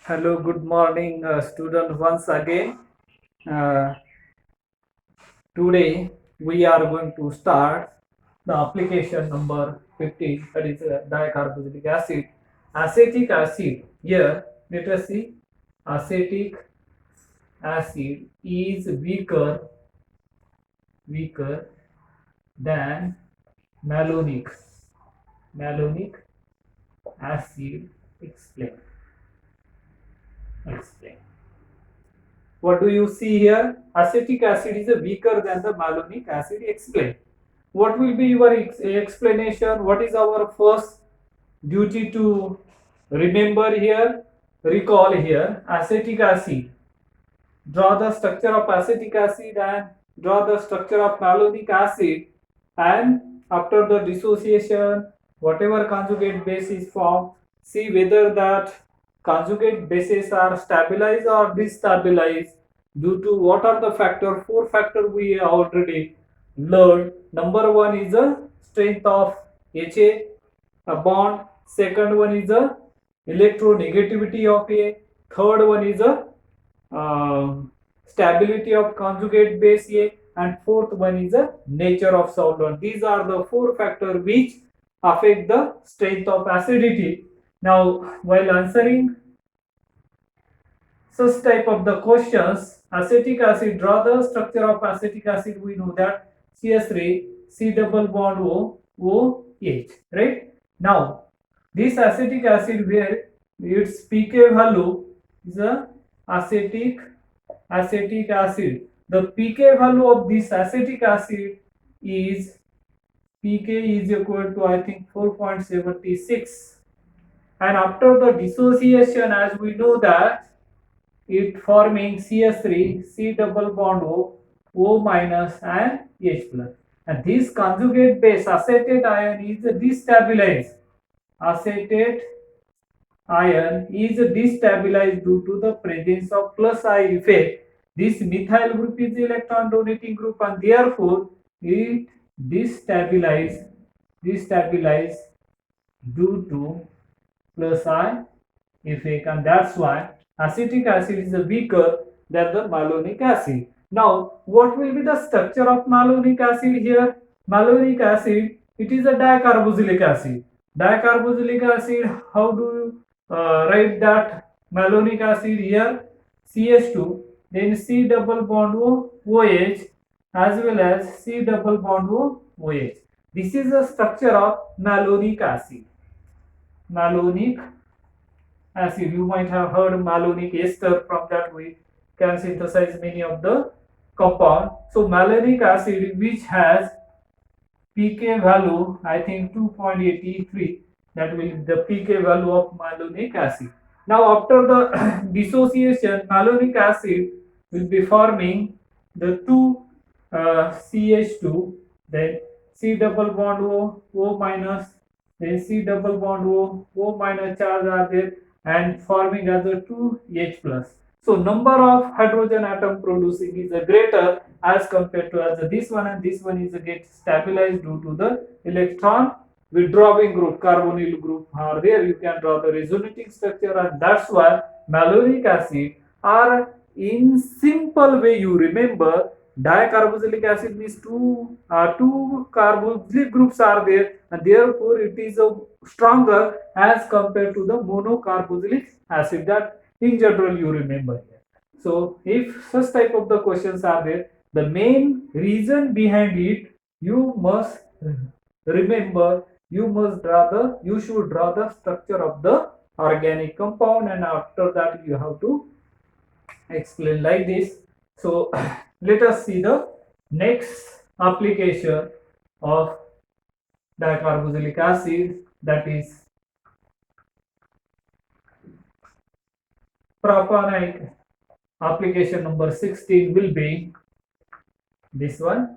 Hello, good morning, student. Once again, uh, today we are going to start the application number 15, that is dicarboxylic acid. Acetic acid. Here, let us see. Acetic acid is weaker than malonic. Malonic acid. Explain. Explain. What do you see here? Acetic acid is weaker than the malonic acid. Explain. What will be your explanation? What is our first duty to remember here? Recall here. Acetic acid. Draw the structure of acetic acid and draw the structure of malonic acid. And after the dissociation, whatever conjugate base is formed, see whether that conjugate bases are stabilized or destabilized due to what are the factor. Four factor we already learned. Number one is the strength of Ha, a bond. Second one is the electronegativity of A. Third one is the stability of conjugate base A, and fourth one is the nature of solvent. These are the four factors which affect the strength of acidity. Now, while answering such type of the questions, acetic acid, draw the structure of acetic acid. We know that CS3, C double bond O, OH, right? Now, this acetic acid where its pK value is a acetic acid. The pK value of this acetic acid is pK is equal to, I think, 4.76, and after the dissociation, as we know that it forming CS3, C double bond O minus and H plus, and this conjugate base acetate ion is destabilized. Acetate ion is destabilized due to the presence of plus I effect. This methyl group is the electron donating group, and therefore it destabilized due to plus I effect, and that's why acetic acid is weaker than the malonic acid. Now, what will be the structure of malonic acid here? Malonic acid, it is a dicarboxylic acid. Dicarboxylic acid, how do you write that malonic acid here? CH2, then C double bond O, OH, as well as C double bond O, OH. This is the structure of malonic acid. Malonic acid, you might have heard malonic ester, from that we can synthesize many of the compound. So malonic acid, which has pK value, I think 2.83, that will be the pK value of malonic acid. Now after the dissociation, malonic acid will be forming the two CH2, then C double bond O minus, then C double bond O minus charge are there, and forming as a 2H plus. So number of hydrogen atom producing is a greater as compared to as this one, and this one is a get stabilized due to the electron withdrawing group, carbonyl group are there. You can draw the resonating structure, and that's why malonic acid are, in simple way you remember, dicarboxylic acid means two carboxylic groups are there, and therefore it is a stronger as compared to the monocarboxylic acid. That in general you remember here. So if such type of the questions are there, the main reason behind it, you must remember, you should draw the structure of the organic compound, and after that you have to explain like this. So let us see the next application of dicarboxylic acid, that is propanoic. Application number 16 will be this one,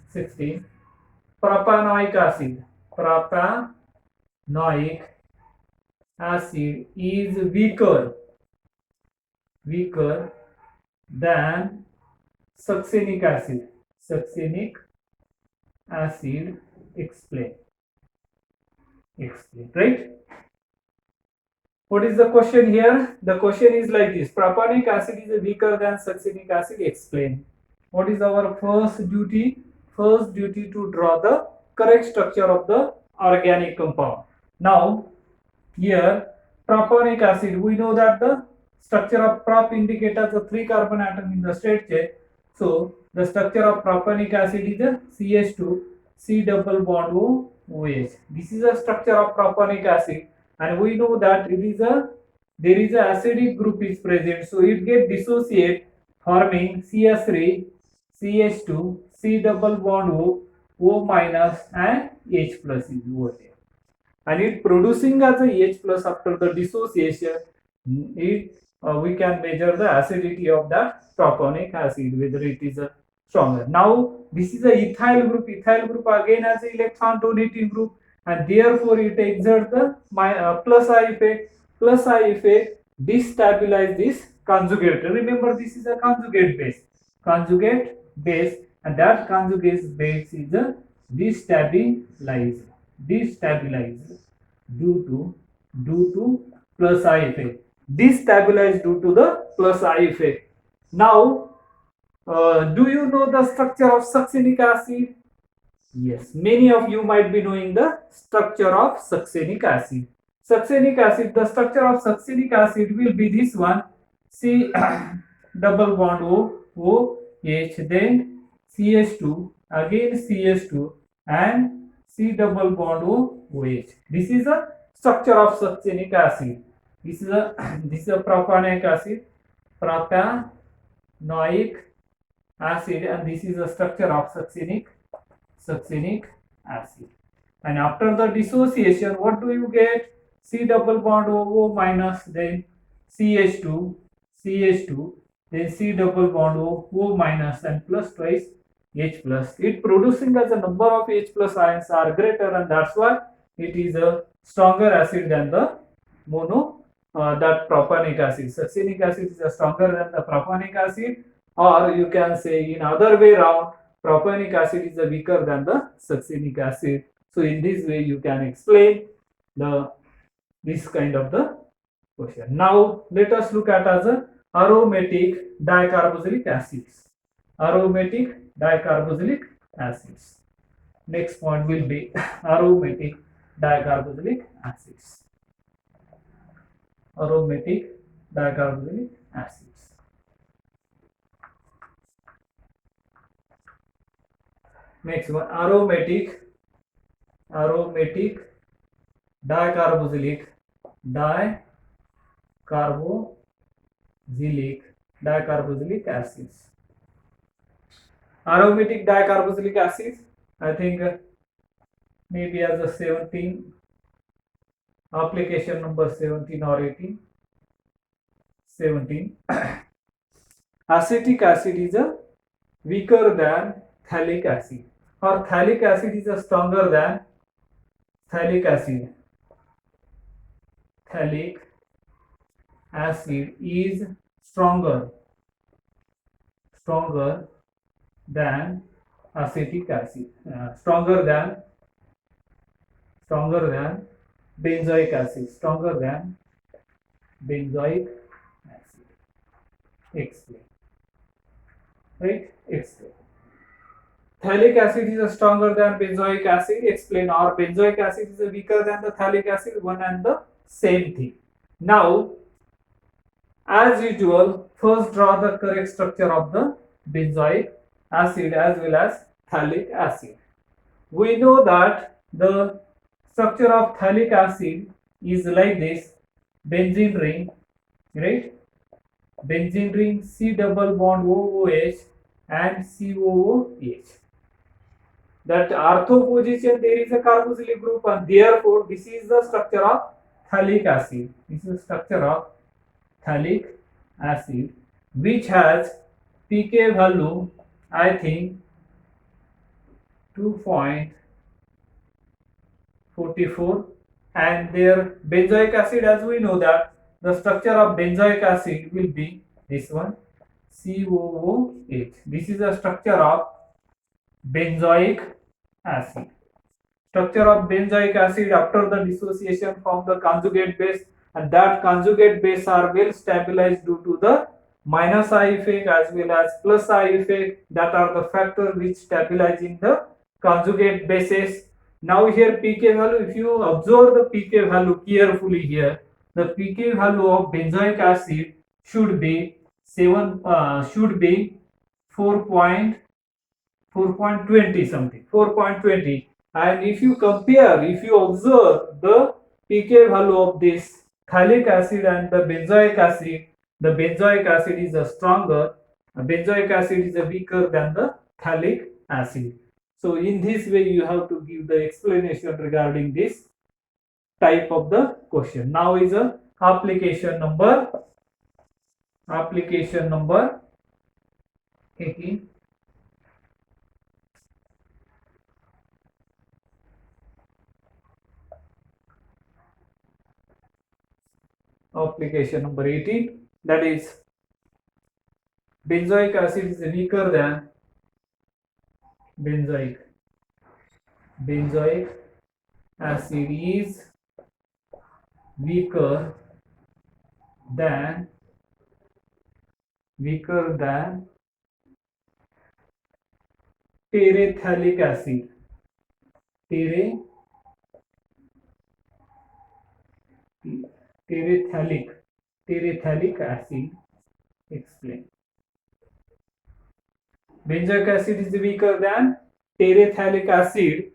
16, propanoic acid. Propanoic acid is weaker than succinic acid. Succinic acid, explain, right? What is the question here? The question is like this: propionic acid is weaker than succinic acid. Explain. What is our first duty? First duty to draw the correct structure of the organic compound. Now, here propionic acid, we know that the structure of prop indicates the 3 carbon atom in the straight chain. So the structure of propionic acid is a CH2 C double bond O OH. This is a structure of propionic acid, and we know that it is a there is a acidic group is present, so it get dissociate forming CS3 CH2 C double bond O minus and H plus is over there, and it producing as a H plus after the dissociation. We can measure the acidity of that propionic acid, whether it is a stronger. Now this is a ethyl group. Ethyl group again has an electron donating group, and therefore it exerts the plus I effect. Plus I effect destabilize this conjugate. Remember, this is a conjugate base. Conjugate base, and that conjugate base is a destabilized. Destabilized due to plus I effect. Destabilized due to the plus I effect. Now, do you know the structure of succinic acid? Yes, many of you might be knowing the structure of succinic acid. Succinic acid, the structure of succinic acid will be this one: C double bond OH, then CH2, again CH2, and C double bond OH. This is a structure of succinic acid. This is a propionic acid, propionic acid, and this is a structure of succinic acid. And after the dissociation, what do you get? C double bond O minus, then CH2, then C double bond O minus, and plus twice H plus. It producing as a number of H plus ions are greater, and that's why it is a stronger acid than the that propionic acid. Succinic acid is stronger than the propionic acid, or you can say in other way round, propionic acid is weaker than the succinic acid. So in this way you can explain this kind of the question. Now let us look at as a aromatic dicarboxylic acids. Aromatic dicarboxylic acids. Next point will be aromatic dicarboxylic acids. Aromatic dicarboxylic acids. Next one, aromatic dicarboxylic acids. Aromatic dicarboxylic acids, I think maybe as a 17, application number 17 or 18. 17. Acetic acid is a weaker than phthalic acid, or phthalic acid is a stronger than phthalic acid. Phthalic acid is stronger than acetic acid, stronger than benzoic acid, stronger than benzoic acid. Explain. Right? Explain. Phthalic acid is stronger than benzoic acid. Explain. Or benzoic acid is weaker than the phthalic acid. One and the same thing. Now, as usual, first draw the correct structure of the benzoic acid as well as phthalic acid. We know that the structure of phthalic acid is like this: benzene ring, right? Benzene ring, C double bond OOH and COOH. That ortho position there is a carboxylic group, and therefore this is the structure of phthalic acid. This is the structure of phthalic acid, which has pK value, I think 2.44, and their benzoic acid, as we know that the structure of benzoic acid will be this one, COOH. This is the structure of benzoic acid. Structure of benzoic acid after the dissociation from the conjugate base. and that conjugate base are well stabilized due to the minus I effect as well as plus I effect, that are the factor which stabilizing the conjugate bases. Now here pK value, if you observe the pK value carefully here, the pK value of benzoic acid should be 4.20 something, 4.20. And if you compare, if you observe the pK value of this phthalic acid and the benzoic acid is a stronger, benzoic acid is a weaker than the phthalic acid. So in this way you have to give the explanation regarding this type of the question. Now is a application number 18. Application number 18, that is benzoic acid is weaker than benzoic acid is weaker than terephthalic acid. Terephthalic acid. Explain. Benzoic acid is weaker than terephthalic acid.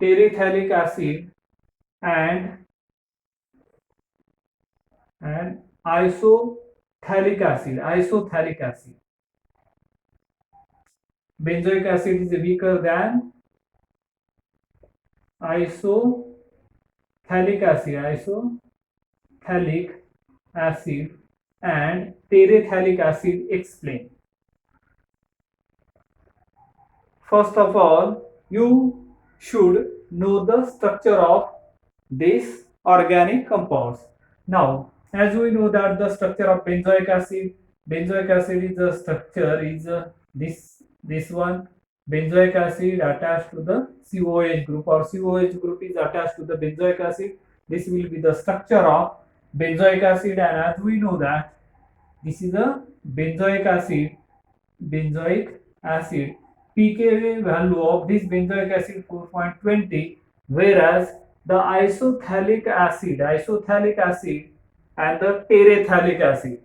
Terephthalic acid and isophthalic acid. Benzoic acid is weaker than isophthalic acid and terephthalic acid. Explain. First of all, you should know the structure of these organic compounds. Now, as we know that the structure of benzoic acid is the structure is this one. Benzoic acid attached to the COH group, or COH group is attached to the benzoic acid. This will be the structure of benzoic acid, and as we know that this is a benzoic acid. pK value of this benzoic acid 4.20, whereas the isophthalic acid and the terephthalic acid.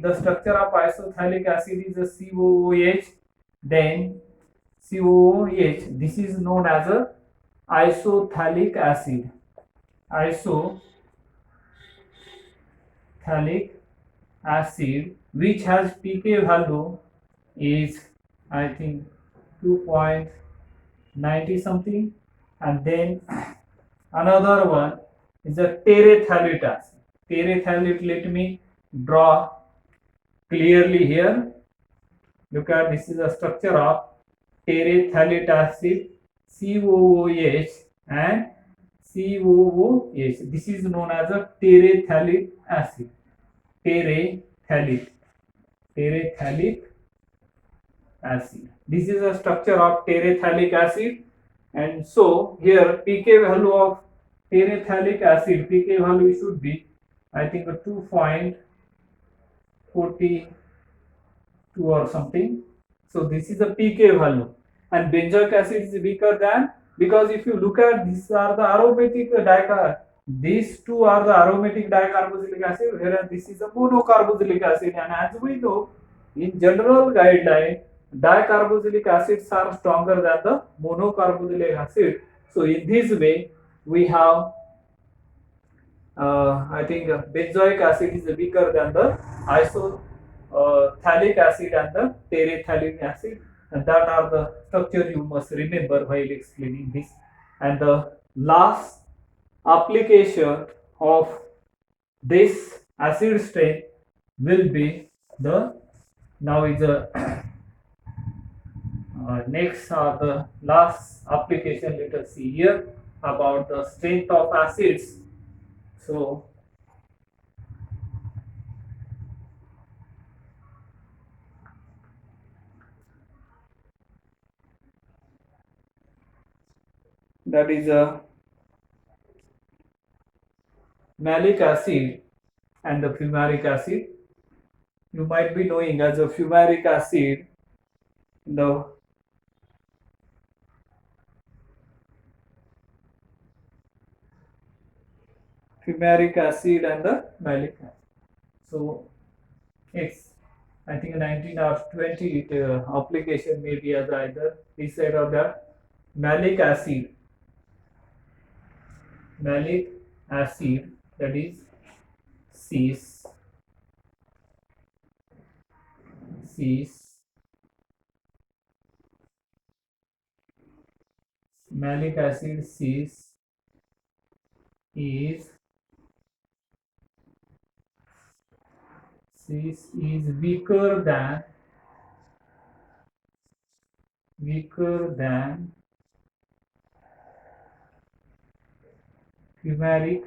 The structure of isophthalic acid is a COOH, then COOH. This is known as a isophthalic acid. Which has pK value is, I think, 2.90 something, and then another one is a terephthalate acid. Let me draw clearly here. Look at, this is a structure of terephthalate acid, COOH and COOH. This is known as a terephthalic acid. Terephthalic acid. This is a structure of terephthalic acid, and so here pK value of terephthalic acid, pK value should be, I think, 2.42 or something. So this is a pK value, and benzoic acid is weaker than, because if you look at, these are the aromatic these two are the aromatic dicarboxylic acid, whereas this is a monocarboxylic acid, and as we know in general guideline, dicarboxylic acids are stronger than the monocarboxylic acid. So in this way we have I think benzoic acid is weaker than the isophthalic acid and the terephthalic acid, and that are the structure you must remember while explaining this. And the last application of this acid strain will be the, now is a next the last application. Let us see here about the strength of acids. So that is a malic acid and the fumaric acid. You might be knowing as a fumaric acid, the fumaric acid and the malic acid. So it's, I think 19 or 20 application maybe as either this side or that. Malic acid, that is cis, malic acid cis is weaker than fumaric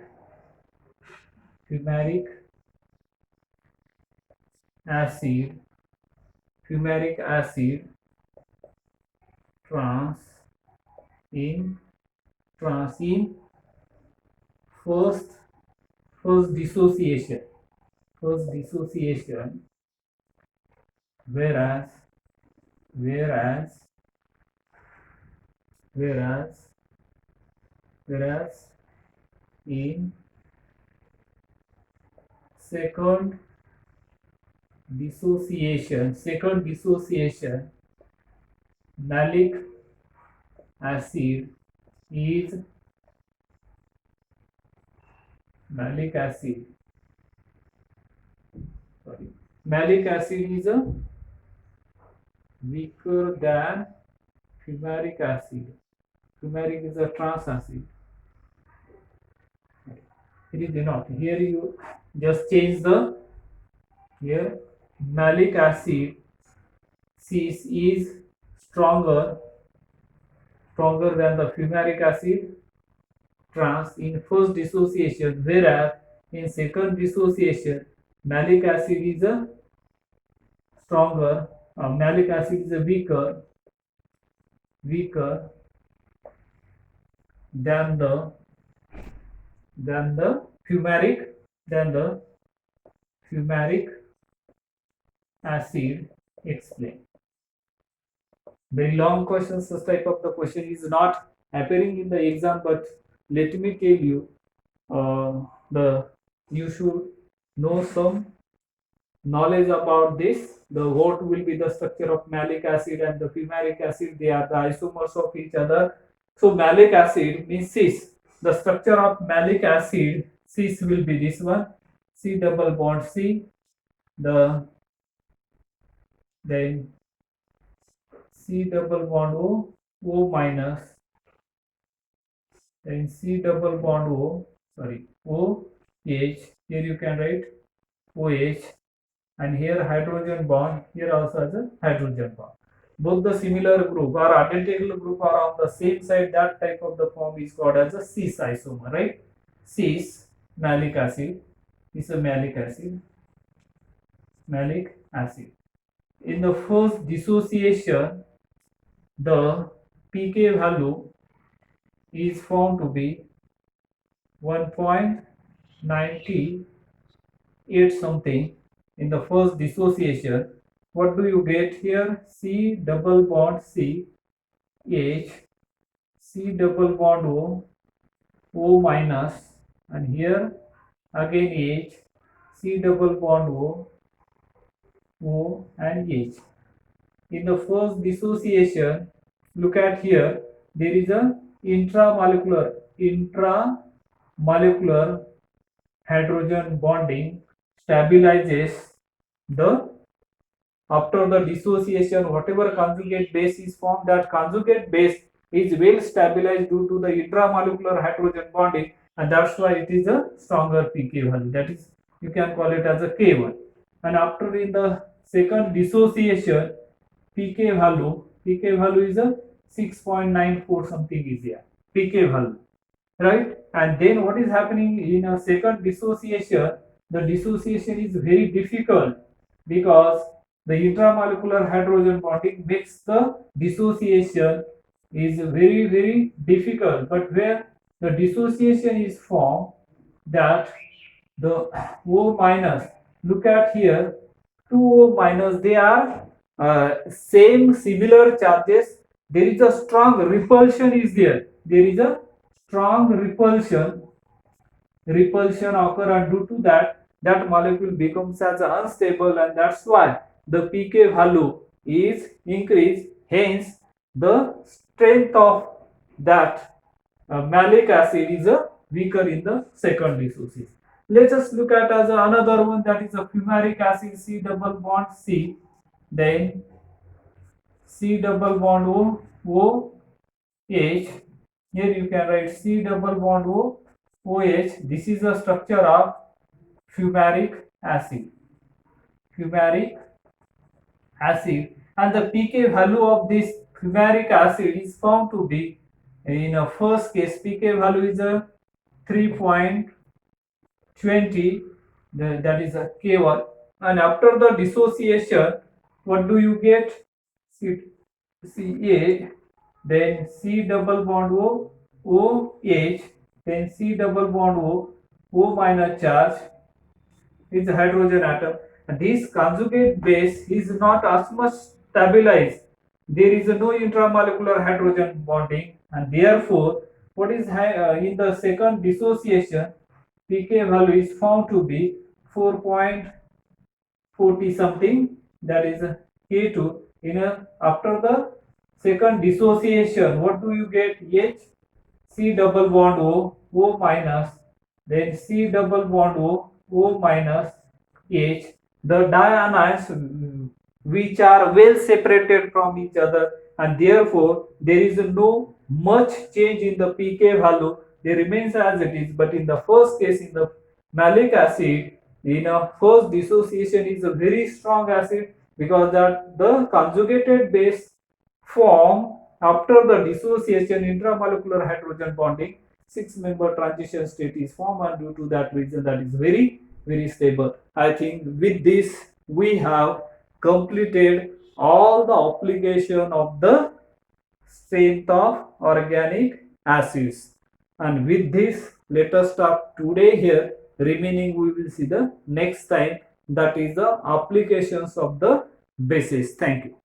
acid trans in first dissociation, whereas in second dissociation, malic acid is malic acid is a weaker than fumaric acid. Fumaric is a trans acid. It is not. Here you just change the, here malic acid cis is stronger than the fumaric acid trans in first dissociation, whereas in second dissociation malic acid is a stronger, malic acid is a weaker than the fumaric acid. Explain. Very long questions. This type of the question is not appearing in the exam, but let me tell you, you should know some knowledge about this. The what will be the structure of malic acid and the fumaric acid? They are the isomers of each other. So malic acid means cis. The structure of malic acid cis will be this one: C double bond C, then C double bond O, O minus, then C double bond O, OH. Here you can write OH, and here hydrogen bond, here also has a hydrogen bond. Both the similar group or identical group are on the same side. That type of the form is called as a cis isomer, right? Cis malic acid is a malic acid. In the first dissociation, the pK value is found to be 1.98 something in the first dissociation. What do you get here? C double bond C, H, C double bond O, O minus, and here again H, C double bond O, O and H. In the first dissociation, look at here, there is a intramolecular hydrogen bonding stabilizes the, after the dissociation, whatever conjugate base is formed, that conjugate base is well stabilized due to the intramolecular hydrogen bonding, and that's why it is a stronger pK value. That is, you can call it as a K1. And after in the second dissociation, pK value is a 6.94 something is here, pK value, right? And then what is happening in a second dissociation? The dissociation is very difficult because the intramolecular hydrogen bonding makes the dissociation is very difficult, but where the dissociation is formed, that the O minus, look at here, 2O minus, they are same similar charges. There is a strong repulsion is there. There is a strong repulsion occur, and due to that, that molecule becomes as unstable, and that's why the pK value is increased. Hence, the strength of that malic acid is weaker in the second dissociation. Let us look at as another one, that is a fumaric acid, C double bond C, then C double bond O H. Here you can write C double bond OH. This is the structure of fumaric acid. Fumaric acid, and the pK value of this fumaric acid is found to be, in a first case, pK value is a 3.20, that is a K1, and after the dissociation, what do you get? CA, then C double bond OH, then C double bond O minus charge is a hydrogen atom. And this conjugate base is not as much stabilized. There is no intramolecular hydrogen bonding, and therefore, what is in the second dissociation, pK value is found to be 4.40 something, that is K2. After the second dissociation, what do you get? H, C double bond O minus, then C double bond O minus H. The dianions which are well separated from each other, and therefore there is no much change in the pK value. They remains as it is. But in the first case, in the malic acid, in a first dissociation is a very strong acid, because that the conjugated base form after the dissociation, intramolecular hydrogen bonding, 6-member transition state is formed, and due to that reason, that is very stable. I think with this we have completed all the application of the strength of organic acids, and with this, let us stop today here. Remaining we will see the next time, that is the applications of the bases. Thank you.